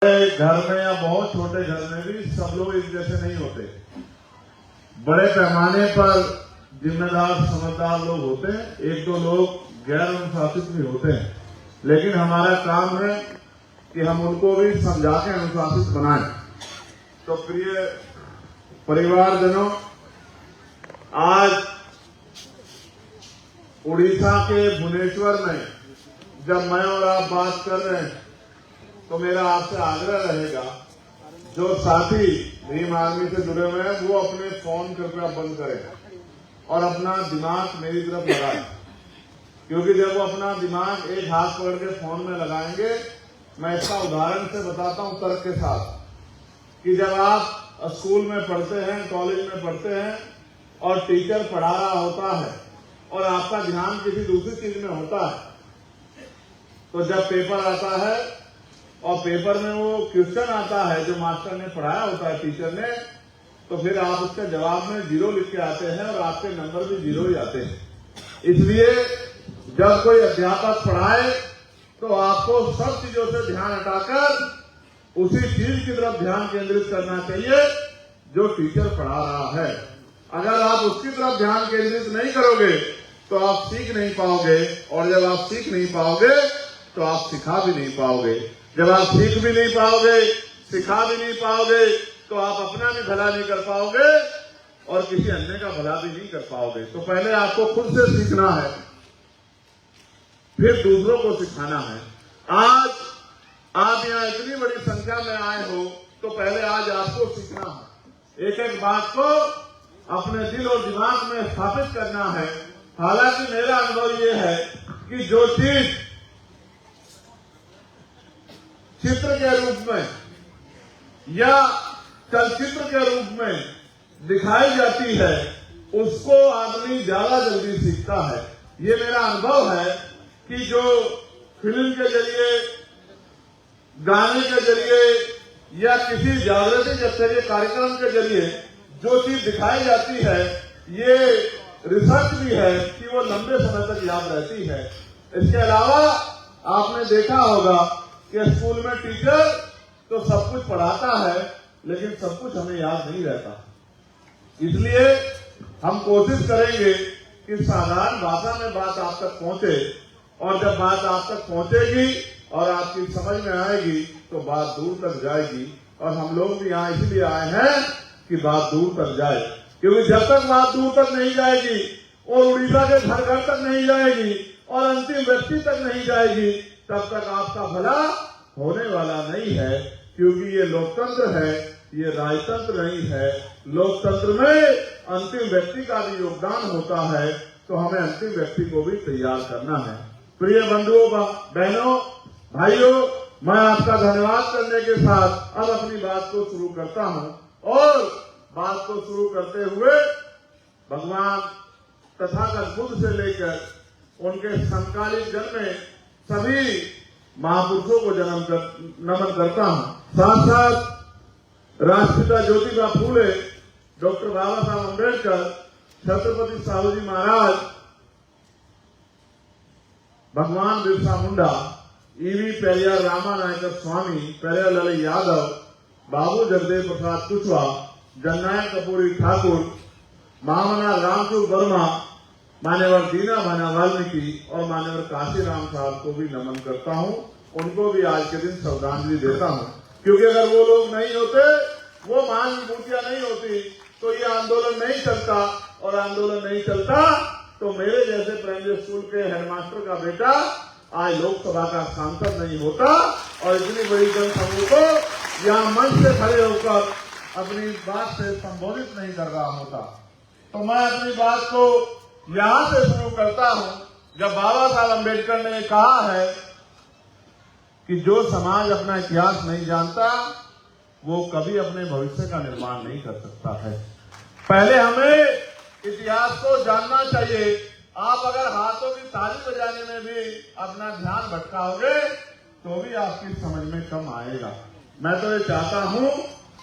घर में या बहुत छोटे घर में भी सब लोग एक जैसे नहीं होते। बड़े पैमाने पर जिम्मेदार समझदार लोग होते हैं, एक दो लोग गैर अनुशासित भी होते हैं, लेकिन हमारा काम है कि हम उनको भी समझा के अनुशासित बनाएं। तो प्रिय परिवारजनों, आज उड़ीसा के भुवनेश्वर में जब मैं और आप बात कर रहे हैं तो मेरा आपसे आग्रह रहेगा, जो साथी भीम आर्मी से जुड़े हुए हैं वो अपने फोन कृपया बंद करें और अपना दिमाग मेरी तरफ लगाएं, क्योंकि जब वो अपना दिमाग एक हाथ पकड़ के फोन में लगाएंगे, मैं इसका उदाहरण से बताता हूं तर्क के साथ, कि जब आप स्कूल में पढ़ते हैं, कॉलेज में पढ़ते हैं और टीचर पढ़ा रहा होता है और आपका ध्यान किसी दूसरी चीज में होता है, तो जब पेपर आता है और पेपर में वो क्वेश्चन आता है जो मास्टर ने पढ़ाया होता है, टीचर ने, तो फिर आप उसके जवाब में 0 लिख के आते हैं और आपके नंबर भी 0 ही आते हैं। इसलिए जब कोई अध्यापक पढ़ाए तो आपको सब चीजों से ध्यान हटाकर उसी चीज की तरफ ध्यान केंद्रित करना चाहिए जो टीचर पढ़ा रहा है। अगर आप उसकी तरफ ध्यान केंद्रित नहीं करोगे तो आप सीख नहीं पाओगे, और जब आप सीख नहीं पाओगे तो आप सिखा भी नहीं पाओगे। जब आप सीख भी नहीं पाओगे, सिखा भी नहीं पाओगे, तो आप अपना भी भला नहीं कर पाओगे और किसी अन्य का भला भी नहीं कर पाओगे। तो पहले आपको खुद से सीखना है, फिर दूसरों को सिखाना है। आज आप यहाँ इतनी बड़ी संख्या में आए हो तो पहले आज आपको सीखना है, एक एक बात को अपने दिल और दिमाग में स्थापित करना है। हालांकि मेरा अनुभव ये है कि जो चीज चित्र के रूप में या चलचित्र के रूप में दिखाई जाती है उसको आदमी ज्यादा जल्दी सीखता है। ये मेरा अनुभव है कि जो फिल्म के जरिए, गाने के जरिए या किसी जागृति जैसे कार्यक्रम के जरिए जो चीज दिखाई जाती है, ये रिसर्च भी है कि वो लंबे समय तक याद रहती है। इसके अलावा आपने देखा होगा कि स्कूल में टीचर तो सब कुछ पढ़ाता है लेकिन सब कुछ हमें याद नहीं रहता। इसलिए हम कोशिश करेंगे कि साधारण भाषा में बात आप तक पहुंचे, और जब बात आप तक पहुंचेगी और आपकी समझ में आएगी तो बात दूर तक जाएगी। और हम लोग भी यहाँ इसलिए आए हैं कि बात दूर तक जाए, क्योंकि जब तक बात दूर तक नहीं जाएगी और उड़ीसा के घर घर तक नहीं जाएगी और अंतिम व्यक्ति तक नहीं जाएगी, तब तक आपका भला होने वाला नहीं है। क्योंकि ये लोकतंत्र है, ये राजतंत्र नहीं है। लोकतंत्र में अंतिम व्यक्ति का भी योगदान होता है, तो हमें अंतिम व्यक्ति को भी तैयार करना है। प्रिय बंधुओं, बहनों, भाइयों, मैं आपका धन्यवाद करने के साथ अब अपनी बात को शुरू करता हूं, और बात को शुरू करते हुए भगवान तथागत बुद्ध से लेकर उनके समकालीन जन्म में सभी महापुरुषों को नमन करता हूं। साथ साथ राष्ट्रपिता ज्योतिबा फूले, डॉक्टर बाबा साहब अम्बेडकर, छत्रपति साहू जी महाराज, भगवान बिरसा मुंडा, ईवी पेरियार रामानायकर स्वामी, पेरियार लाल यादव, बाबू जगदेव प्रसाद कुशवाहा, जननायक कपूरी ठाकुर, महामना रामचूर वर्मा, मान्यवर दीना भाना वाल्मीकि और मान्यवर काशीराम साहब को भी नमन करता हूं। उनको भी आज के दिन श्रद्धांजलि देता हूं, क्योंकि अगर वो लोग नहीं होते, वो महान विभूतियां नहीं होती, तो ये आंदोलन नहीं चलता, और आंदोलन नहीं चलता तो मेरे जैसे प्राइमरी स्कूल के हेडमास्टर का बेटा आज लोकसभा का सांसद नहीं होता और इतनी बड़ी जनसमूह को यहाँ मंच से खड़े होकर अपनी बात से संबोधित नहीं कर रहा होता। तो मैं अपनी बात को यहां से शुरू करता हूं, जब बाबा साहब अम्बेडकर ने कहा है कि जो समाज अपना इतिहास नहीं जानता वो कभी अपने भविष्य का निर्माण नहीं कर सकता है। पहले हमें इतिहास को जानना चाहिए। आप अगर हाथों की ताली बजाने में भी अपना ध्यान भटकाओगे तो भी आपकी समझ में कम आएगा। मैं तो ये चाहता हूं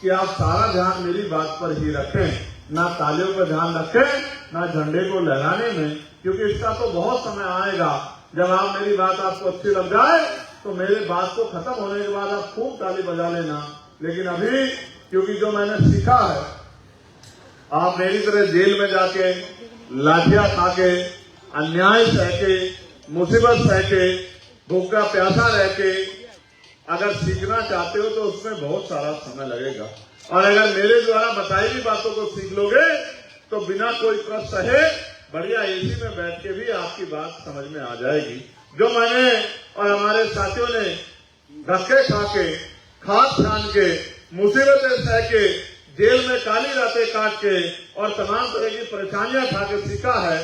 कि आप सारा ध्यान मेरी बात पर ही रखें, ना तालियों पर ध्यान रखें, ना झंडे को लहराने में, क्योंकि इसका तो बहुत समय आएगा जब आप मेरी बात आपको अच्छी लग जाए तो मेरे बात को खत्म होने के बाद आप खूब ताली बजा लेना। लेकिन अभी क्योंकि जो मैंने सीखा है, आप मेरी तरह जेल में जाके लाठियां खा के, अन्याय सह के, मुसीबत सह के, भूखा प्यासा रह के अगर सीखना चाहते हो तो उसमें बहुत सारा समय लगेगा। और अगर मेरे द्वारा बताई हुई बातों को सीख लोगे तो बिना कोई कष्ट सहे बढ़िया एसी में बैठ के भी आपकी बात समझ में आ जाएगी। जो मैंने और हमारे साथियों ने धक्के खा के, खाद छान के, मुसीबतें सह के, जेल में काली रातें काट के और तमाम तरह की परेशानियां खा के सीखा है,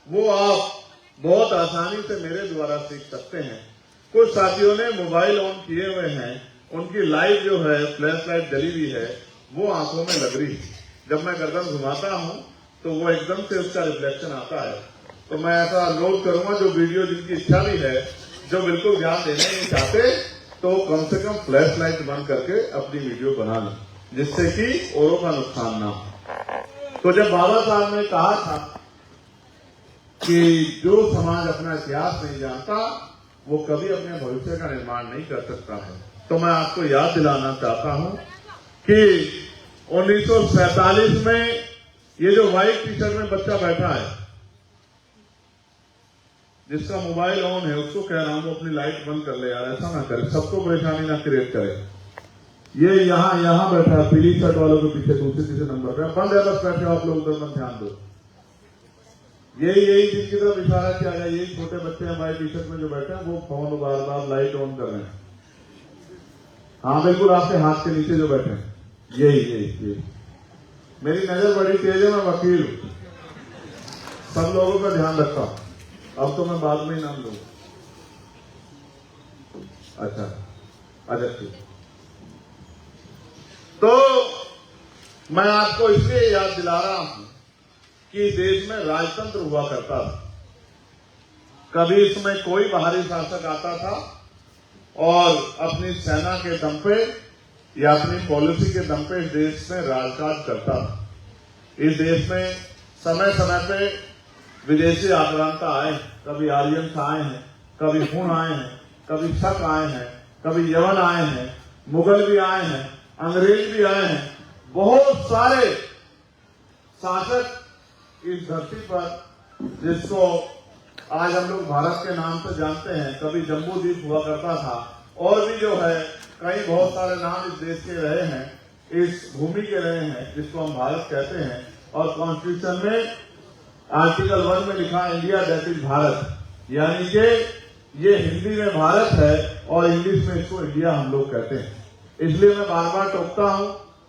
वो आप बहुत आसानी से मेरे द्वारा सीख सकते हैं। कुछ साथियों ने मोबाइल ऑन किए हुए हैं, उनकी लाइट जो है फ्लैश लाइट जली हुई है, वो आंखों में लग रही है। जब मैं गर्दन घुमाता हूं तो वो एकदम से उसका रिफ्लेक्शन आता है। तो मैं ऐसा अनुरोध करूंगा, जो वीडियो जिनकी इच्छा भी है, जो बिल्कुल ध्यान देना नहीं चाहते, तो कम से कम फ्लैश लाइट बंद करके अपनी वीडियो बना लें, जिससे कि औरों का नुकसान ना हो। तो जब बाबा साहब ने कहा था कि जो समाज अपना इतिहास नहीं जानता वो कभी अपने भविष्य का निर्माण नहीं कर सकता है, तो मैं आपको याद दिलाना चाहता हूं कि 1947 में ये जो व्हाइट टी शर्ट में बच्चा बैठा है, जिसका मोबाइल ऑन है, उसको कह रहा हूं वो अपनी लाइट बंद कर ले यार, ऐसा ना करे, सबको परेशानी ना क्रिएट करे। ये यहां बैठा है पीली शर्ट वालों के पीछे दूसरे नंबर पे, बंद है बस, बैठे आप लोग उधर मत ध्यान दो। यही जिनकी तरफ इशारा किया गया, यही छोटे बच्चे हैं व्हाइट टी शर्ट में जो बैठे हैं, वो phone bar bar light on कर रहे हैं। हाँ बिल्कुल, आपके हाथ के नीचे जो बैठे हैं, यही। मेरी नजर बड़ी तेज है, मैं वकील हूं, सब लोगों का ध्यान रखता हूं। अब तो मैं बाद में ही नाम लूंगा। अच्छा ठीक। तो मैं आपको इसलिए याद दिला रहा हूं कि देश में राजतंत्र हुआ करता था। कभी इसमें कोई बाहरी शासक आता था और अपनी सेना के दम पे या अपनी पॉलिसी के दम पे इस देश में राजकाज करता था। इस देश में समय समय पे विदेशी आक्रांता आए, कभी आर्यंस आए हैं, कभी हुन आए हैं, कभी शक आए हैं, कभी यवन आए हैं, मुगल भी आए हैं, अंग्रेज भी आए हैं। बहुत सारे शासक इस धरती पर, जिसको आज हम लोग भारत के नाम से जानते हैं, कभी जम्बू द्वीप हुआ करता था, और भी जो है कई बहुत सारे नाम इस देश के रहे हैं, इस भूमि के रहे हैं, जिसको हम भारत कहते हैं। और कॉन्स्टिट्यूशन में आर्टिकल 1 में लिखा इंडिया दैट इज भारत, यानी कि ये हिंदी में भारत है और इंग्लिश में इसको इंडिया हम लोग कहते हैं। इसलिए मैं बार बार टोकता हूं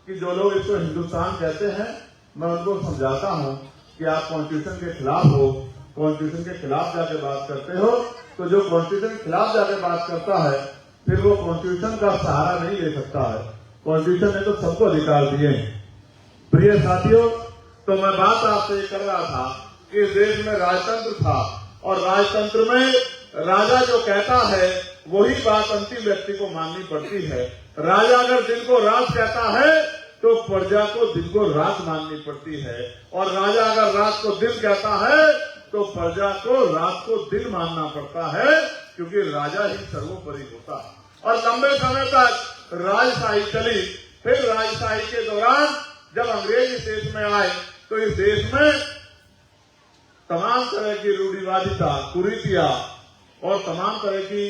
कि जो लोग इसको हिंदुस्तान कहते हैं, मैं उनको समझाता हूं कि आप कॉन्स्टिट्यूशन के खिलाफ हो, कॉन्स्टिट्यूशन के खिलाफ जाके बात करते हो, तो जो कॉन्स्टिट्यूशन के खिलाफ जाके बात करता है फिर वो कॉन्स्टिट्यूशन का सहारा नहीं ले सकता है। कॉन्स्टिट्यूशन ने तो सबको अधिकार दिए हैं। प्रिय साथियों, तो मैं बात आपसे कर रहा था कि इस देश में राजतंत्र था, और राजतंत्र में राजा जो कहता है वही बात अंतिम व्यक्ति को माननी पड़ती है। राजा अगर दिन को रात कहता है तो प्रजा को दिन को रात माननी पड़ती है, और राजा अगर रात को दिन कहता है तो प्रजा को रात को दिन मानना पड़ता है, क्योंकि राजा ही सर्वोपरि होता है। और लंबे समय तक राजशाही चली। फिर राजशाही के दौरान जब अंग्रेज इस देश में आए तो इस देश में तमाम तरह की रूढ़िवादिता, कुरीतियां और तमाम तरह की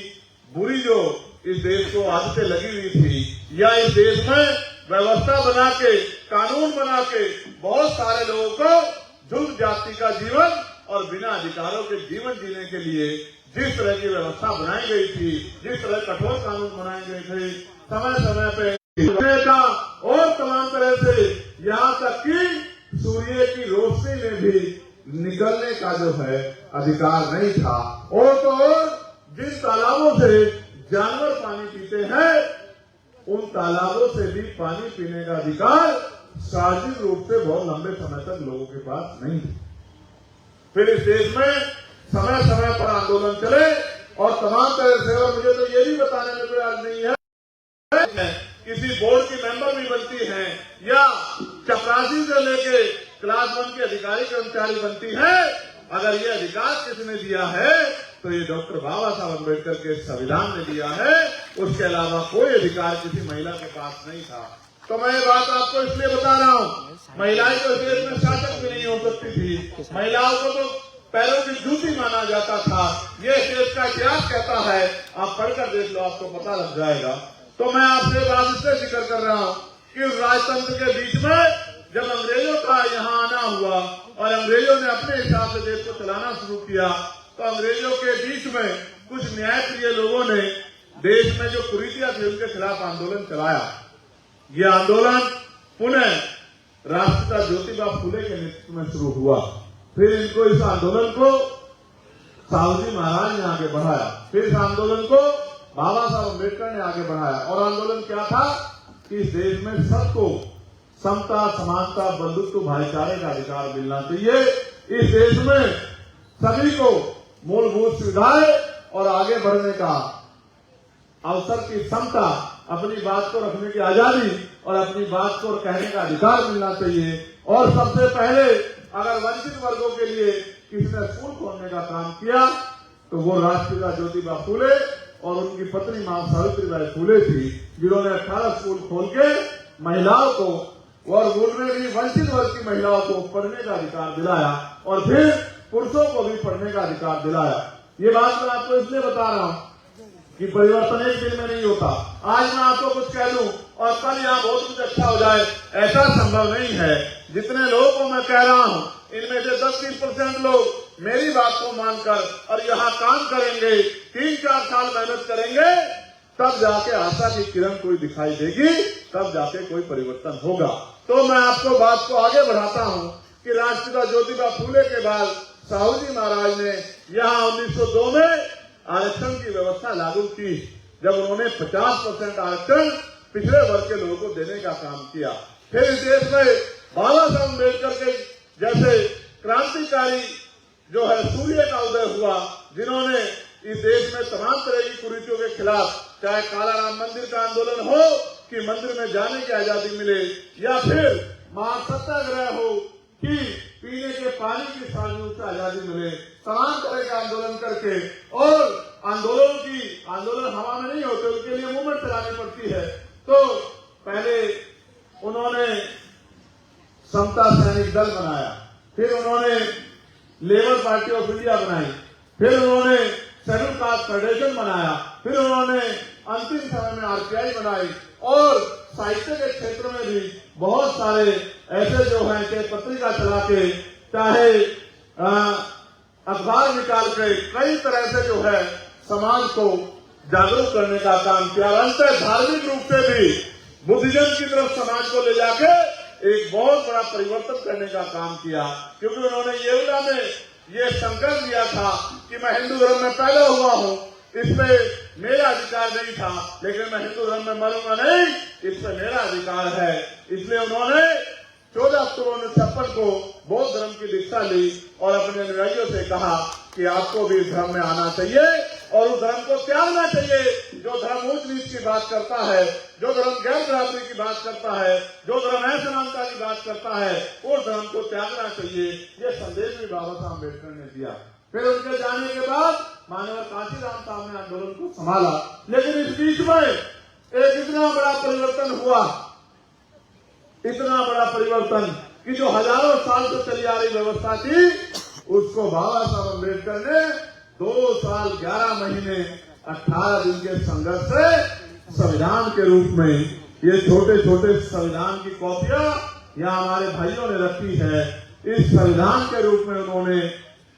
बुरी जो इस देश को आदतें लगी हुई थी, या इस देश में व्यवस्था बना के, कानून बना के बहुत सारे लोगों को झुंड जाति का जीवन और बिना अधिकारों के जीवन जीने के लिए जिस तरह की व्यवस्था बनाई गई थी, जिस तरह कठोर कानून बनाए गए थे, समय समय पे का और तमाम तरह से, यहाँ तक कि सूर्य की रोशनी में भी निकलने का जो है अधिकार नहीं था। और तो और जिन तालाबों से जानवर पानी पीते हैं, उन तालाबों से भी पानी पीने का अधिकार सार्वजनिक रूप से बहुत लंबे समय तक लोगों के पास नहीं था। फिर इस देश में समय समय पर आंदोलन चले और तमाम तरह से, और मुझे तो ये भी बताने में कोई आज नहीं है, किसी बोर्ड की मेंबर भी बनती हैं या चपरासी से लेके क्लास 1 के अधिकारी कर्मचारी बनती है, अगर ये अधिकार किसने दिया है तो ये डॉक्टर बाबा साहब अम्बेडकर के संविधान ने दिया है, उसके अलावा कोई अधिकार किसी महिला के पास नहीं था। तो मैं ये बात आपको इसलिए बता रहा हूँ, महिलाएं तो देश में शासक भी नहीं हो सकती थी, महिलाओं को तो पैरों की जूती माना जाता था। ये देश का इतिहास कहता है, आप पढ़कर देख लो, आपको पता लग जाएगा। तो मैं आपसे बात इसलिए जिक्र कर रहा हूँ कि राजतंत्र के बीच में जब अंग्रेजों का यहाँ आना हुआ और अंग्रेजों ने अपने हिसाब से देश को चलाना शुरू किया, तो अंग्रेजों के बीच में कुछ न्यायप्रिय लोगों ने देश में जो कुरीतियां थी उनके खिलाफ आंदोलन चलाया। ये आंदोलन पुनः राष्ट्रपिता ज्योतिबा फुले के नेतृत्व में शुरू हुआ। फिर इनको इस आंदोलन को साहू जी महाराज ने आगे बढ़ाया, फिर इस आंदोलन को बाबा साहब अम्बेडकर ने आगे बढ़ाया। और आंदोलन क्या था कि इस देश में सबको समता, समानता, बंधुत्व, भाईचारे का अधिकार मिलना चाहिए। इस देश में सभी को मूलभूत सुविधाएं और आगे बढ़ने का अवसर की समता, अपनी बात को रखने की आजादी और अपनी बात को कहने का अधिकार मिलना चाहिए। और सबसे पहले अगर वंचित वर्गों के लिए किसी ने स्कूल खोलने का काम किया तो वो राष्ट्रपिता ज्योतिबा फुले और उनकी पत्नी मां सावित्रीबाई फुले थी, जिन्होंने 18 स्कूल खोल के महिलाओं को और उनमें भी वंचित वर्ग की महिलाओं को पढ़ने का अधिकार दिलाया और फिर पुरुषों को भी पढ़ने का अधिकार दिलाया। ये बात मैं आपको इसलिए बता रहा हूँ कि परिवर्तन एक दिन में नहीं होता। आज मैं आपको कुछ कह दूं और कल यहाँ बहुत कुछ अच्छा हो जाए, ऐसा संभव नहीं है। जितने लोगों को मैं कह रहा हूँ, इनमें से 10-20% लोग मेरी बात को मानकर और यहाँ काम करेंगे, 3-4 साल मेहनत करेंगे, तब जाके आशा की किरण कोई दिखाई देगी, तब जाके कोई परिवर्तन होगा। तो मैं आपको बात को आगे बढ़ाता हूँ कि राष्ट्रपिता ज्योतिबा फुले के बाद साहू जी महाराज ने यहाँ 1902 में आरक्षण की व्यवस्था लागू की, जब उन्होंने 50% आरक्षण पिछड़े वर्ग के लोगों को देने का काम किया। फिर इस देश में बाबा साहब अम्बेडकर के जैसे क्रांतिकारी जो है सूर्य का उदय हुआ, जिन्होंने इस देश में तमाम तरह की कुरीतियों के खिलाफ, चाहे काला राम मंदिर का आंदोलन हो कि मंदिर में जाने की आजादी मिले, या फिर महासत्याग्रह हो कि पीने के पानी की साधनों से आजादी मिले, तमाम तरह का आंदोलन करके, और आंदोलन हवा में नहीं होते, उनके लिए मूवमेंट चलानी पड़ती है। तो पहले उन्होंने समता सैनिक दल बनाया, फिर उन्होंने लेबर पार्टी ऑफ इंडिया बनाई, फिर उन्होंने शेड्यूल कास्ट फेडरेशन बनाया, फिर उन्होंने अंतिम समय में आरपीआई बनाई, और साहित्य के क्षेत्र में भी बहुत सारे ऐसे जो हैं कि पत्रिका चला के, चाहे अखबार निकाल के, कई तरह से जो है समाज को जागरूक करने का काम किया। अंत धार्मिक रूप से भी बुद्धिज्म की तरफ समाज को ले जाके एक बहुत बड़ा परिवर्तन करने का काम किया, क्योंकि उन्होंने येवला में ये संकल्प लिया था कि मैं हिंदू धर्म में पैदा हुआ हूँ, इसमें मेरा अधिकार नहीं था, लेकिन मैं हिंदू धर्म में मरूंगा नहीं, इसमें मेरा अधिकार है। इसलिए उन्होंने 14 अक्टूबर 1956 को बौद्ध धर्म की दीक्षा ली और अपने अनुयायियों से कहा कि आपको भी इस धर्म में आना चाहिए और उस धर्म को त्यागना चाहिए जो धर्म ऊंच नीच की बात करता है, जो धर्म गैर बराबरी की बात करता है, जो धर्म असमानता की बात करता है, उस धर्म को त्यागना चाहिए। ये संदेश भी बाबा साहब अम्बेडकर ने दिया। फिर उनके जाने के बाद मानव काशीराम साहब ने आंदोलन को संभाला, लेकिन इस बीच में एक इतना बड़ा परिवर्तन हुआ, इतना बड़ा परिवर्तन कि जो हजारों साल से चली आ रही व्यवस्था थी, उसको बाबा साहब अम्बेडकर ने 2 साल 11 महीने 18 दिन के संघर्ष से संविधान के रूप में, ये छोटे छोटे संविधान की कॉपियां यहाँ हमारे भाइयों ने रखी है, इस संविधान के रूप में उन्होंने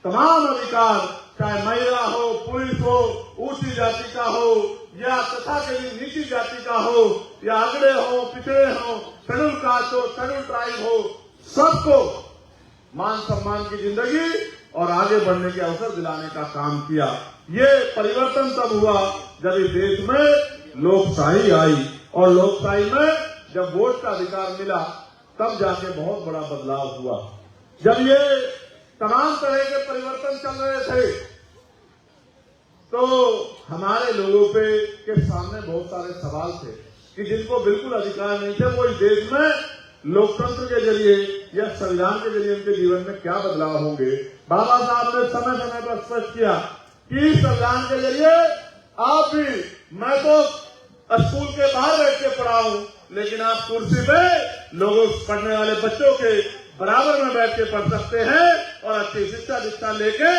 तमाम अधिकार, चाहे महिला हो, पुरुष हो, ऊंची जाति का हो या तथाकथित नीची जाति का हो, या अगड़े हो, पिछड़े हो, शेड्यूल कास्ट हो, शेड्यूल ट्राइब हो, सबको मान सम्मान की जिंदगी और आगे बढ़ने के अवसर दिलाने का काम किया। ये परिवर्तन तब हुआ जब इस देश में लोकशाही आई, और लोकशाही में जब वोट का अधिकार मिला, तब जाके बहुत बड़ा बदलाव हुआ। जब ये तमाम तरह के परिवर्तन चल रहे थे, तो हमारे लोगों के सामने बहुत सारे सवाल थे कि जिनको बिल्कुल अधिकार नहीं थे, वो इस देश में लोकतंत्र के जरिए या संविधान के जरिए उनके जीवन में क्या बदलाव होंगे। बाबा साहब ने समय समय पर स्पष्ट किया कि इस संविधान के जरिए आप भी, मैं तो स्कूल के बाहर बैठ के पढ़ा हूं, लेकिन आप कुर्सी पे लोगों पढ़ने वाले बच्चों के बराबर में बैठ के पढ़ सकते हैं और अच्छी शिक्षा दीक्षा लेके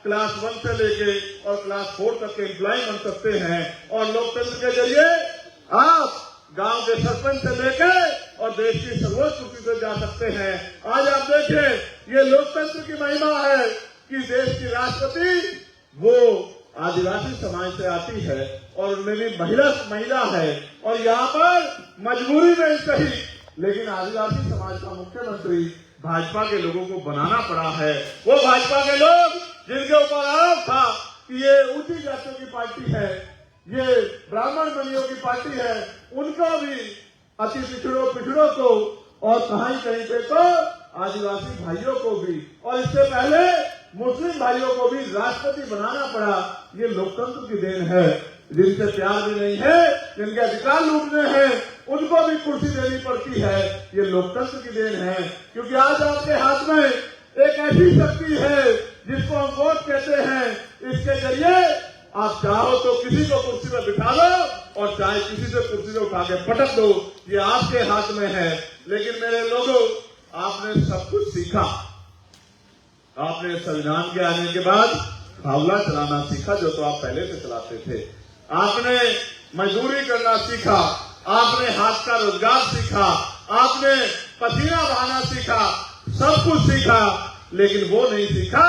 क्लास 1 से लेके और क्लास 4 तक के एम्प्लॉय बन सकते हैं। और लोकतंत्र के जरिए आप गांव के सरपंच से लेके और देश की सर्वोच्च कुर्सी से जा सकते हैं। आज आप देखें, ये लोकतंत्र की महिमा है कि देश की राष्ट्रपति वो आदिवासी समाज से आती है और उनमें भी महिला है और यहाँ पर मजबूरी में सही, लेकिन आदिवासी समाज का मुख्यमंत्री भाजपा के लोगों को बनाना पड़ा है। वो भाजपा के लोग जिनके ऊपर आरोप था कि ये ऊंची जातियों की पार्टी है, ये ब्राह्मण बनियों की पार्टी है, उनको भी अति पिछड़ों को और कहीं पे तो आदिवासी भाइयों को भी और इससे पहले मुस्लिम भाइयों को भी राष्ट्रपति बनाना पड़ा। ये लोकतंत्र की देन है। जिनसे प्यार भी नहीं है, जिनके अधिकार लूटने हैं, उनको भी कुर्सी देनी पड़ती है। ये लोकतंत्र की देन है, क्योंकि आज आपके हाथ में एक ऐसी शक्ति है जिसको हम वोट कहते हैं। इसके जरिए आप चाहो तो किसी को कुर्सी पर बिठा लो और चाहे किसी से कुर्सी से उठा के पटक दो, ये आपके हाथ में है। लेकिन मेरे लोगों, आपने सब कुछ सीखा। आपने संविधान के आने के बाद फावला चलाना सीखा, जो तो आप पहले से चलाते थे। आपने मजदूरी करना सीखा, आपने हाथ का रोजगार सीखा, आपने पसीना बहाना सीखा, सब कुछ सीखा, लेकिन वो नहीं सीखा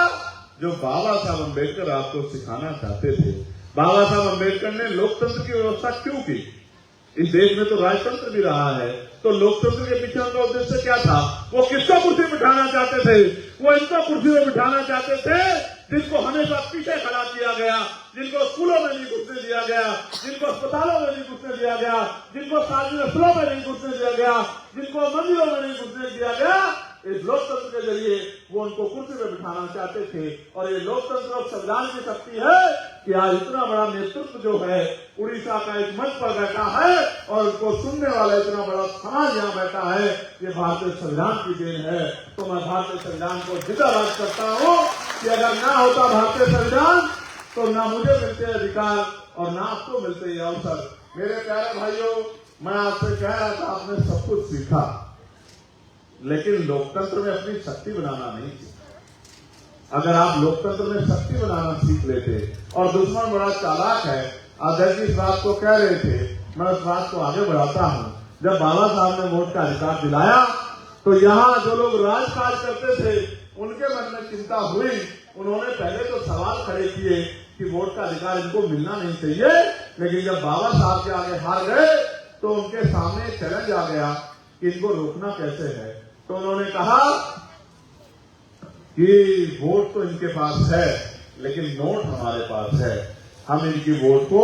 जो बाबा साहब अम्बेडकर आपको सिखाना चाहते थे। बाबा साहब अम्बेडकर ने लोकतंत्र की व्यवस्था क्यों की? इस देश में तो राजतंत्र भी रहा है, तो लोकतंत्र के पीछे उनका उद्देश्य क्या था? वो किसको कुर्सी बिठाना चाहते थे? वो इनको कुर्सी में बिठाना चाहते थे जिनको हमेशा पीछे खड़ा किया गया, जिनको स्कूलों में नहीं घुसने दिया गया, जिनको अस्पतालों में नहीं घुसने दिया गया, जिनको सार्वजनिक स्थलों में नहीं घुसने दिया गया, जिनको मंदिरों में नहीं घुसने दिया गया। इस लोकतंत्र के जरिए वो उनको कुर्सी में बिठाना चाहते थे। और ये लोकतंत्र और संविधान की शक्ति है कि आज इतना बड़ा नेतृत्व जो है उड़ीसा का एक मंच पर बैठा है और उसको सुनने वाला इतना बड़ा समाज यहाँ बैठा है। ये भारतीय संविधान की देन है। तो मैं भारतीय संविधान को जिंदाबाद करता हूँ कि अगर ना होता भारतीय संविधान तो ना मुझे मिलते अधिकार और ना आपको मिलते ये अवसर। मेरे प्यारे भाइयों, मैं आपसे कह रहा था, आपने सब कुछ सीखा, लेकिन लोकतंत्र में अपनी शक्ति बनाना नहीं सीखा। अगर आप लोकतंत्र में शक्ति बनाना सीख लेते, और दुश्मन बड़ा चालाक है, अध्यक्ष इस बात को कह रहे थे, मैं उस बात को आगे बढ़ाता हूं। जब बाबा साहब ने वोट का अधिकार दिलाया तो यहाँ जो लोग राजकाज करते थे उनके मन में चिंता हुई। उन्होंने पहले तो सवाल खड़े किए कि वोट का अधिकार इनको मिलना नहीं चाहिए, लेकिन जब बाबा साहब के आगे हार गए तो उनके सामने एक चैलेंज आ गया कि इनको रोकना कैसे है। तो उन्होंने कहा कि वोट तो इनके पास है, लेकिन नोट हमारे पास है, हम इनकी वोट को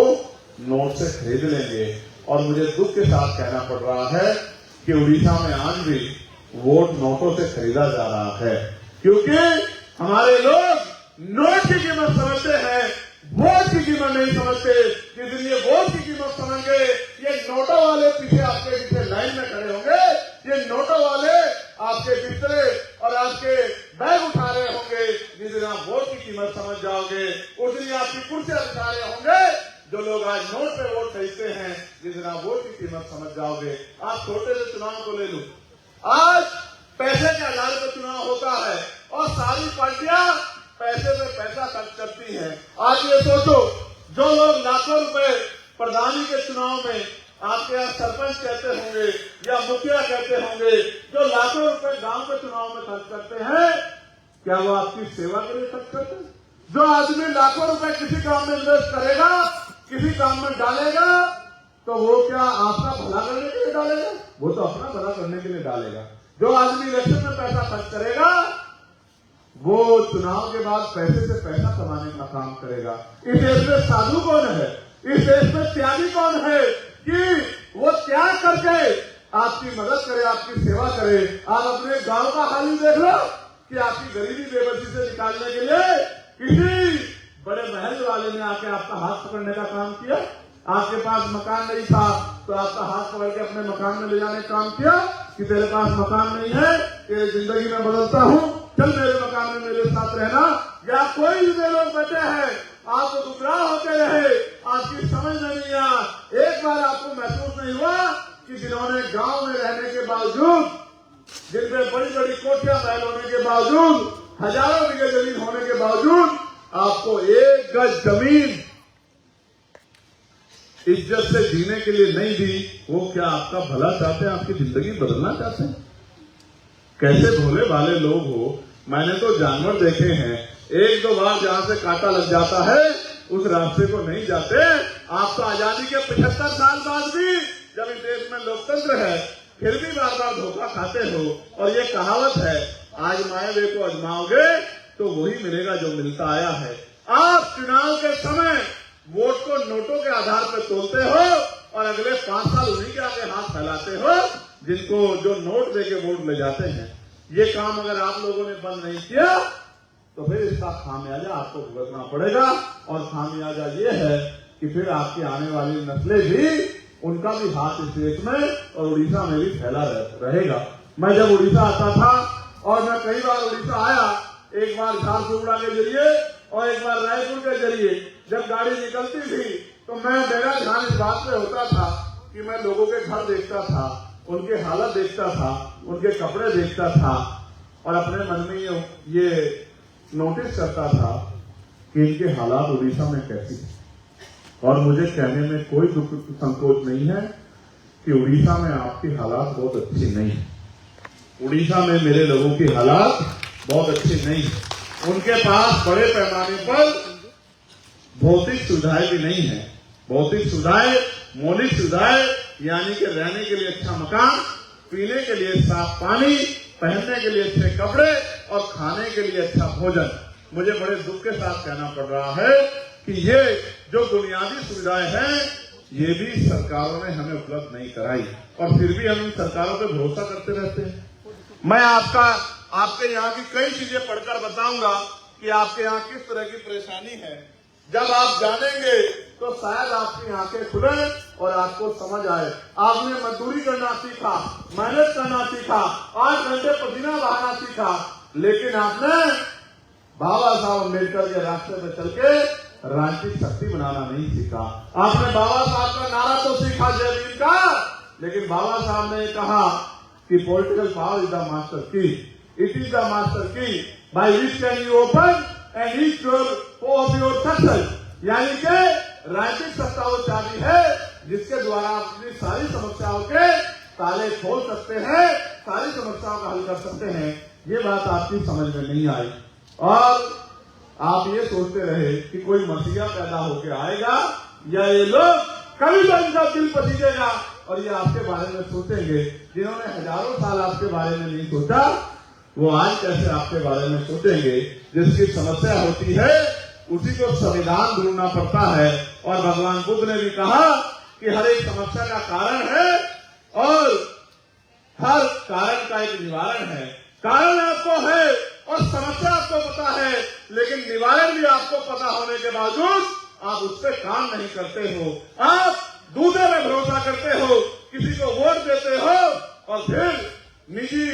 नोट से खरीद लेंगे। और मुझे दुख के साथ कहना पड़ रहा है कि उड़ीसा में आज भी वोट नोटों से खरीदा जा रहा है, क्योंकि हमारे लोग नोट की कीमत समझते हैं, वोट की कीमत नहीं समझते। जिस दिन ये वोट की कीमत समझ गए, ये नोटों वाले पीछे आपके पीछे लाइन में खड़े होंगे, ये नोटों वाले आपके बिस्तरे और आपके बैग उठा रहे होंगे। जिस दिन आप वोट की कीमत समझ जाओगे, उस दिन आपकी कुर्सियां बिठा रहे होंगे। जो लोग आज नोट पे वोट खरीदते हैं, जिस दिन आप वोट की कीमत समझ जाओगे। आप छोटे से चुनाव को ले लो, आज पैसे के आधार पर चुनाव होता है और सारी पार्टियां पैसे पे पैसा खर्च करती हैं। आज ये सोचो, जो लोग लाखों रुपए प्रधानी के चुनाव में आपके यहाँ सरपंच कहते होंगे या मुखिया कहते होंगे, जो लाखों रुपए गांव के चुनाव में खर्च करते हैं, क्या वो आपकी सेवा के लिए खर्च करते हैं? जो आदमी लाखों रुपए किसी काम में इन्वेस्ट करेगा, किसी काम में डालेगा, तो वो क्या आपका भला करने के लिए डालेगा? वो तो अपना भला करने के लिए डालेगा। जो आदमी इलेक्शन में पैसा खर्च करेगा, वो चुनाव के बाद पैसे से पैसा कमाने का काम करेगा। इस देश में साधु कौन है? इस देश में त्यागी कौन है कि वो त्याग करके आपकी मदद करे, आपकी सेवा करे? आप अपने गांव का हाल ही देख लो कि आपकी गरीबी बेबसी से निकालने के लिए किसी बड़े महल वाले ने आके आपका हाथ पकड़ने का काम किया। आपके पास मकान नहीं था तो आपका हाथ पकड़ के अपने मकान में ले जाने का काम किया कि तेरे पास मकान नहीं है, तेरी जिंदगी में बदलता हूँ, चल मेरे मकान में मेरे साथ रहना। या कोई भी लोग बैठे हैं, आप तो गुमराह होते रहे, आपकी समझ में नहीं आया। एक बार आपको महसूस नहीं हुआ कि जिन्होंने गांव में रहने के बावजूद, जिनमें बड़ी बड़ी कोठियां महल होने के बावजूद, हजारों बीघे जमीन होने के बावजूद आपको एक गज जमीन इज्जत से जीने के लिए नहीं दी, वो क्या आपका भला चाहते हैं, आपकी जिंदगी बदलना चाहते हैं? कैसे भोले भाले लोग हो। मैंने तो जानवर देखे हैं, एक दो बार जहां से कांटा लग जाता है उस रास्ते को नहीं जाते। आप तो आजादी के 75 साल बाद भी, जब इस देश में लोकतंत्र है, फिर भी बार बार धोखा खाते हो। और ये कहावत है, आजमाए हुए को आजमाओगे तो वही मिलेगा जो मिलता आया है। आप चुनाव के समय वोट को नोटों के आधार पर तोलते हो और अगले 5 साल उन्हीं के आगे हाथ फैलाते हो जिनको जो नोट देके वोट ले जाते हैं। ये काम अगर आप लोगों ने बंद नहीं किया तो फिर इसका खामियाजा आपको भुगतना पड़ेगा। और खामियाजा ये है कि फिर आपकी आने वाली नस्लें भी, उनका भी हाथ इस देश में और उड़ीसा में भी फैला रहेगा। मैं जब उड़ीसा आता था, और मैं कई बार उड़ीसा आया, एक बार झारसुगुड़ा के जरिए और एक बार रायपुर के जरिए जब गाड़ी निकलती थी तो मेरा ध्यान इस बात पे होता था कि मैं लोगों के घर देखता था, उनके हालत देखता था, उनके कपड़े देखता था और अपने मन में ये नोटिस करता था कि इनके हालात उड़ीसा में कैसी है। और मुझे कहने में कोई दुख संकोच नहीं है कि उड़ीसा में आपकी हालात बहुत अच्छी नहीं है। उड़ीसा में मेरे लोगों की हालात बहुत अच्छी नहीं है। उनके पास बड़े पैमाने पर भौतिक सुविधाएं भी नहीं है। भौतिक सुविधाएं, मौलिक सुविधाएं, यानी कि रहने के लिए अच्छा मकान, पीने के लिए साफ पानी, पहनने के लिए अच्छे कपड़े और खाने के लिए अच्छा भोजन। मुझे बड़े दुख के साथ कहना पड़ रहा है कि ये जो बुनियादी सुविधाएं हैं, ये भी सरकारों ने हमें उपलब्ध नहीं कराई और फिर भी हम इन सरकारों पे भरोसा करते रहते हैं। मैं आपके यहाँ की कई चीजें पढ़कर बताऊंगा कि आपके यहाँ किस तरह की परेशानी है। जब आप जानेंगे तो शायद आपकी आंखें खुले और आपको समझ आए। आपने मजदूरी करना सीखा, मेहनत करना सीखा, 8 घंटे पसीना बहाना सीखा, लेकिन आपने बाबा साहब अम्बेडकर के रास्ते पे चल के राजनीतिक शक्ति बनाना नहीं सीखा। आपने बाबा साहब का नारा तो सीखा जय भीम का, लेकिन बाबा साहब ने कहा कि political power is the master की, इट इज द मास्टर की by which can you open and each of your success. यानी कि राजनीतिक सत्ता वो चाबी है जिसके द्वारा आप अपनी सारी समस्याओं के ताले खोल सकते हैं, सारी समस्याओं का हल कर सकते हैं। ये बात आपकी समझ में नहीं आई और आप ये सोचते रहे कि कोई मसीहा पैदा होकर आएगा या ये लोग कभी तो इनका दिल पसीजेगा और ये आपके बारे में सोचेंगे। जिन्होंने हजारों साल आपके बारे में नहीं सोचा, वो आज कैसे आपके बारे में सोचेंगे। जिसकी समस्या होती है उसी को संविधान ढूंढना पड़ता है। और भगवान बुद्ध ने भी कहा कि हर एक समस्या का कारण है और हर कारण का एक निवारण है। कारण आपको है और समस्या आपको पता है, लेकिन निवारण भी आपको पता होने के बावजूद आप उस पर काम नहीं करते हो। आप दूसरे में भरोसा करते हो, किसी को वोट देते हो और फिर निजी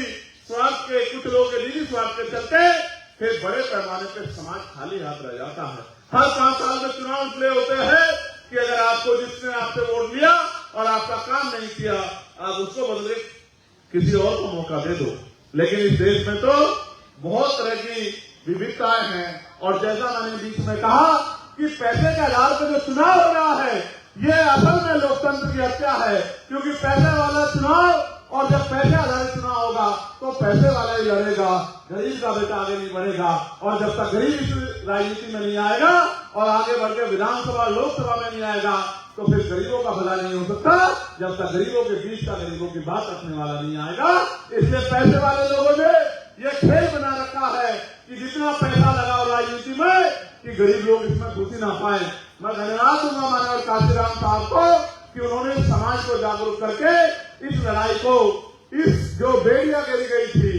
स्वार्थ के, कुछ लोगों के निजी स्वार्थ के चलते फिर बड़े पैमाने पर समाज खाली हाथ रह जाता है। हर 5 साल में चुनाव इसलिए होते हैं कि अगर आपको जिसने आपसे वोट लिया और आपका काम नहीं किया, आप उसको बदले किसी और को मौका दे दो। लेकिन इस देश में तो बहुत तरह की विविधताएं हैं और जैसा मैंने बीच में कहा कि पैसे के आधार पर जो चुनाव हो रहा है, ये असल में लोकतंत्र की हत्या है। क्योंकि पैसे वाला चुनाव, और जब पैसे आधारित चुनाव होगा तो पैसे वाला ही लड़ेगा, गरीब का बेटा आगे नहीं बढ़ेगा। और जब तक गरीब इस राजनीति में नहीं आएगा और आगे बढ़ के विधानसभा लोकसभा में नहीं आएगा तो फिर गरीबों का भला नहीं हो सकता, जब तक गरीबों के बीच का गरीबों की बात रखने वाला नहीं आएगा। इसलिए पैसे वाले लोगों ने ये खेल बना रखा है कि जितना पैसा लगा राजनीति में कि गरीब लोग इसमें खुशी ना पाए। मैं धन्यवाद दूंगा माननीय काशीराम साहब को कि उन्होंने समाज को जागरूक करके इस लड़ाई को, इस जो बेड़ियां गिरी गई थी,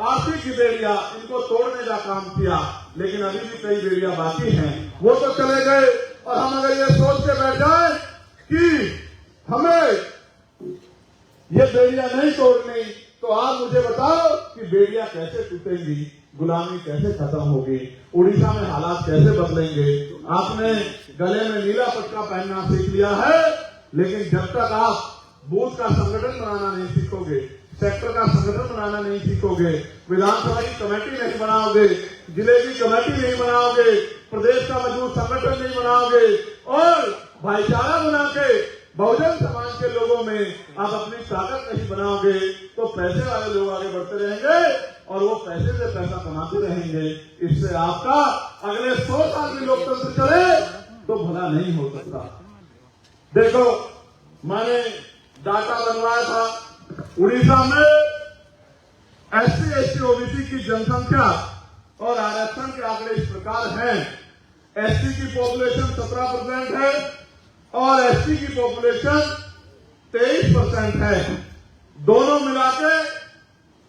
आर्थिक की बेड़ियां, इनको तोड़ने का काम किया। लेकिन अभी भी कई बेड़ियां बाकी हैं, वो तो चले गए। और हम अगर ये सोच के बैठ जाए कि हमें ये बेड़ियां नहीं तोड़नी, तो आप मुझे बताओ कि बेड़ियां कैसे टूटेंगी, गुलामी कैसे खत्म होगी, उड़ीसा में हालात कैसे बदलेंगे। आपने गले में नीला पटका पहनना सीख लिया है, लेकिन जब तक आप बूथ का संगठन बनाना नहीं सीखोगे, सेक्टर का संगठन बनाना नहीं सीखोगे, विधानसभा की कमेटी नहीं बनाओगे, जिले की कमेटी नहीं बनाओगे, प्रदेश का मजबूत संगठन नहीं बनाओगे और भाईचारा बना के बहुजन समाज के लोगों में आप अपनी ताकत नहीं बनाओगे, तो पैसे वाले लोग आगे बढ़ते रहेंगे और वो पैसे से पैसा कमाते रहेंगे। इससे आपका अगले 100 साल भी लोकतंत्र चले तो भला नहीं हो सकता। देखो, मैंने डाटा बनवाया था, उड़ीसा में SC ST OBC की जनसंख्या और आरक्षण के आंकड़े इस प्रकार हैं। SC की पॉपुलेशन 17% है और ST की पॉपुलेशन 23% है। दोनों मिलाके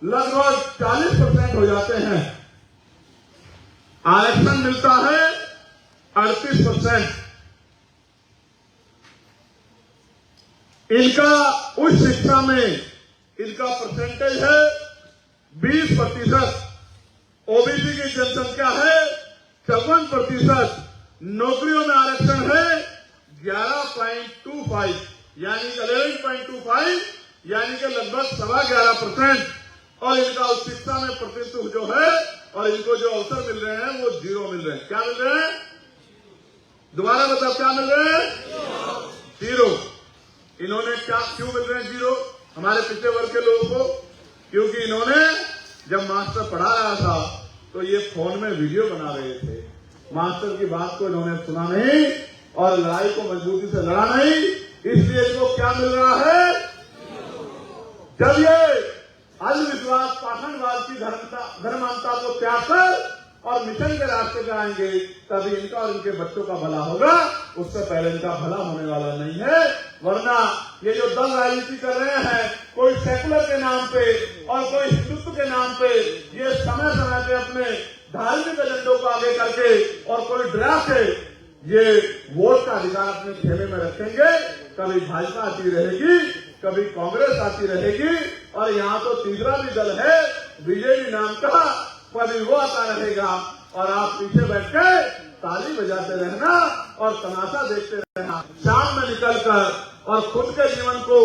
लगभग 40% हो जाते हैं। आरक्षण मिलता है 38%। इनका उच्च शिक्षा में इनका परसेंटेज है 20%। ओबीसी की जनसंख्या है 54%। नौकरियों में आरक्षण है 11.25 यानी 11.25 यानी कि लगभग 11.25%। और इनका उच्च शिक्षा में प्रतिशत जो है और इनको जो अवसर मिल रहे हैं वो 0 मिल रहे हैं। क्या मिल रहे हैं? दोबारा बताओ, क्या मिल रहे हैं? 0। इन्होंने क्यों मिल रहे हैं 0 हमारे पिछले वर्ग के लोगों को? क्योंकि इन्होंने जब मास्टर पढ़ा रहा था तो ये फोन में वीडियो बना रहे थे। मास्टर की बात को इन्होंने सुना नहीं और लड़ाई को मजबूती से लड़ा नहीं, इसलिए इनको क्या मिल रहा है? जब ये अंधविश्वास, पाखंडवाद की धर्मांता को त्याग कर और मिशन के रास्ते पे आएंगे, तभी इनका और इनके बच्चों का भला होगा। उससे पहले इनका भला होने वाला नहीं है। वरना ये जो दल राजनीति कर रहे हैं, कोई सेकुलर के नाम पे और कोई हिंदुत्व के नाम पे, ये समय समय पे अपने धार्मिक एजेंडों को आगे करके और कोई डरा के ये वोट का अधिकार अपने खेमे में रखेंगे। कभी भाजपा आती रहेगी, कभी कांग्रेस आती रहेगी और यहाँ तो तीसरा भी दल है बीजेपी नाम का, कभी वो आता रहेगा और आप पीछे बैठ के ताली बजाते रहना और तमाशा देखते रहना। शाम में निकलकर और खुद के जीवन को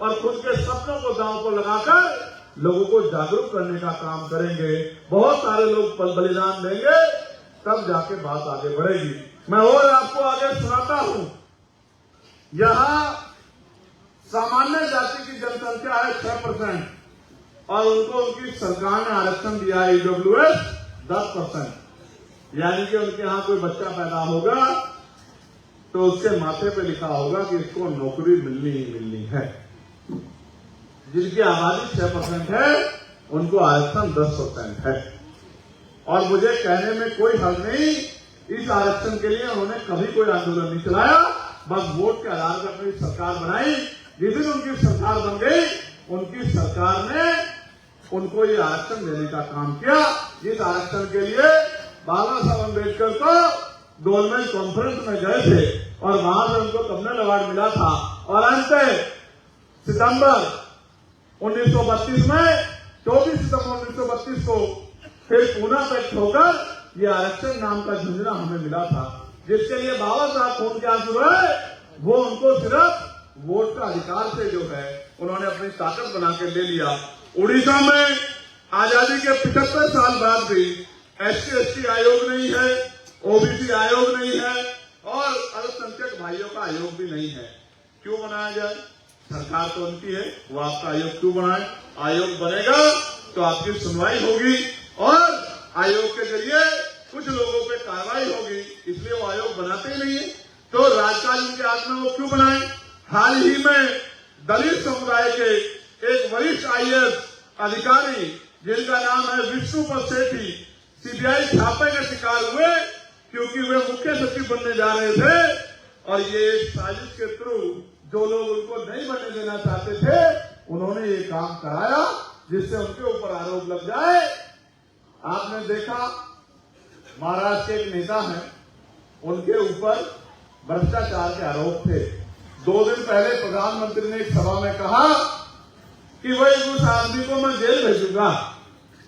और खुद के सपनों को दांव को लगाकर लोगों को जागरूक करने का काम करेंगे। बहुत सारे लोग बलिदान देंगे, तब जाके बात आगे बढ़ेगी। मैं और आपको आगे सुनाता हूं। यहाँ सामान्य जाति की जनसंख्या है 6% और उनको उनकी सरकार ने आरक्षण दिया है EWS 10%। यानी कि उनके यहाँ कोई बच्चा पैदा होगा तो उसके माथे पे लिखा होगा कि इसको नौकरी मिलनी ही मिलनी है। जिनकी आबादी 6% है उनको आरक्षण 10% है। और मुझे कहने में कोई हर्ज नहीं, इस आरक्षण के लिए उन्होंने कभी कोई आंदोलन नहीं चलाया, बस वोट के आधार पर अपनी सरकार बनाई। जिस दिन उनकी सरकार बन गई, उनकी सरकार ने उनको ये आरक्षण देने का काम किया। जिस आरक्षण के लिए बाबा साहब अम्बेडकर को गोलमेज कॉन्फ्रेंस में गए थे और वहां से उनको कम्युनल अवार्ड मिला था और अंत सितंबर 1932 में 24 सितंबर 1932 को फिर पुनः व्यक्त होकर ये आरक्षण नाम का झुंझुना हमें मिला था, जिसके लिए बाबा साहब खून के आंसू है। वो उनको सिर्फ वोट का अधिकार से जो है उन्होंने अपनी ताकत बना के ले लिया। उड़ीसा में आजादी के 75 साल बाद भी SC ST आयोग नहीं है, OBC आयोग नहीं है और अल्पसंख्यक भाइयों का आयोग भी नहीं है। क्यों बनाया जाए? सरकार तो उनकी है, वो आपका आयोग क्यों बनाए? आयोग बनेगा तो आपकी सुनवाई होगी और आयोग के जरिए कुछ लोगों पे कार्रवाई होगी, इसलिए वो आयोग बनाते ही नहीं है। तो राजकाज उनके हाथ में, वो क्यों बनाए? हाल ही में दलित समुदाय के एक वरिष्ठ IAS अधिकारी जिनका नाम है विष्णुपद सेठी CBI छापे के शिकार हुए क्योंकि वे मुख्य सचिव बनने जा रहे थे और ये साजिश के थ्रू जो लोग उनको नहीं बनने देना चाहते थे उन्होंने ये काम कराया जिससे उनके ऊपर आरोप लग जाए। आपने देखा महाराष्ट्र के एक नेता हैं, उनके ऊपर भ्रष्टाचार के आरोप थे। 2 दिन पहले प्रधानमंत्री ने एक सभा में कहा कि वही उस आदमी को मैं जेल भेजूंगा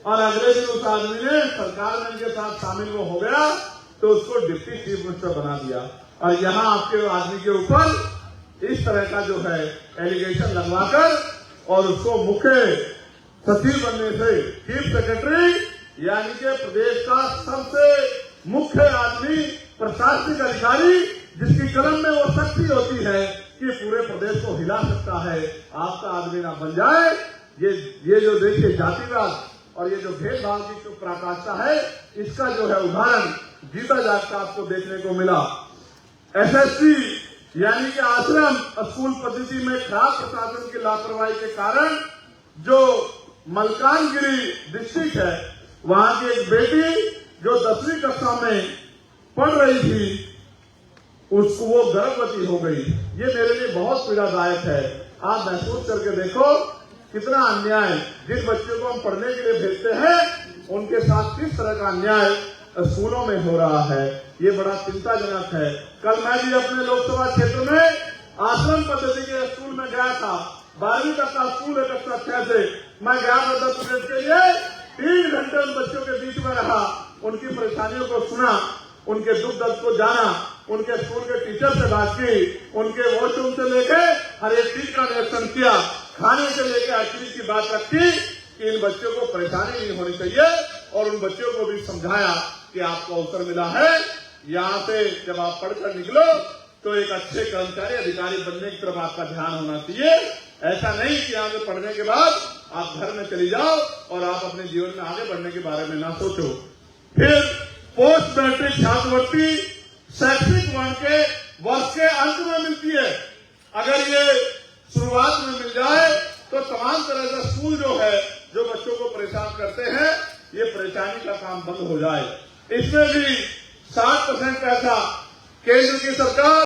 और अगले दिन उस आदमी ने सरकार में इनके साथ शामिल वो हो गया तो उसको डिप्टी चीफ मिनिस्टर बना दिया। और यहाँ आपके आदमी के ऊपर इस तरह का जो है एलिगेशन लगवाकर और उसको मुख्य सचिव बनने से चीफ सेक्रेटरी यानी कि प्रदेश का सबसे मुख्य आदमी, प्रशासनिक अधिकारी जिसकी कलम में वो शक्ति होती है कि पूरे प्रदेश को हिला सकता है, आपका आदमी ना बन जाए। ये जो देखिए जातिवाद और ये जो भेदभाव की जो पराकाष्ठा है, इसका जो है उदाहरण जीता जागता आपको देखने को मिला। एसएससी यानी कि आश्रम स्कूल पद्धति में खराब प्रशासन की लापरवाही के कारण जो मलकानगिरी डिस्ट्रिक्ट है, वहां की एक बेटी जो 10वीं कक्षा में पढ़ रही थी, उसको वो गर्भवती हो गई। ये मेरे लिए बहुत पीड़ादायक है। आप महसूस करके देखो कितना अन्याय, जिन बच्चों को हम पढ़ने के लिए भेजते हैं उनके साथ किस तरह का अन्याय स्कूलों में हो रहा है। ये बड़ा चिंताजनक है। कल मैं भी अपने लोकसभा क्षेत्र में आश्रम पद्धति के स्कूल में गया था। 12वीं तक का स्कूल है, कक्षा 6 से मैं गया था 10 मिनट के लिए। 3 घंटे उन बच्चों के बीच में रहा, उनकी परेशानियों को सुना, उनके दुख दर्द को जाना, उनके स्कूल के टीचर से बात की, उनके वॉशरूम से लेके हर एक चीज का निरीक्षण किया, खाने से लेकर हर चीज की बात रखी कि इन बच्चों को परेशानी नहीं होनी चाहिए और उन बच्चों को भी समझाया कि आपको अवसर मिला है, यहाँ से जब आप पढ़कर निकलो तो एक अच्छे कर्मचारी अधिकारी बनने की तरफ आपका ध्यान होना चाहिए। ऐसा नहीं कि यहाँ से पढ़ने के बाद आप घर में चली जाओ और आप अपने जीवन में आगे बढ़ने के बारे में ना सोचो। फिर पोस्ट मैट्रिक छात्रवृत्ति शैक्षिक वर्ष के अंत में मिलती है। अगर ये शुरुआत में मिल जाए तो तमाम तरह का स्कूल जो है जो बच्चों को परेशान करते हैं, ये परेशानी का काम बंद हो जाए। इसमें भी 60% पैसा केंद्र की सरकार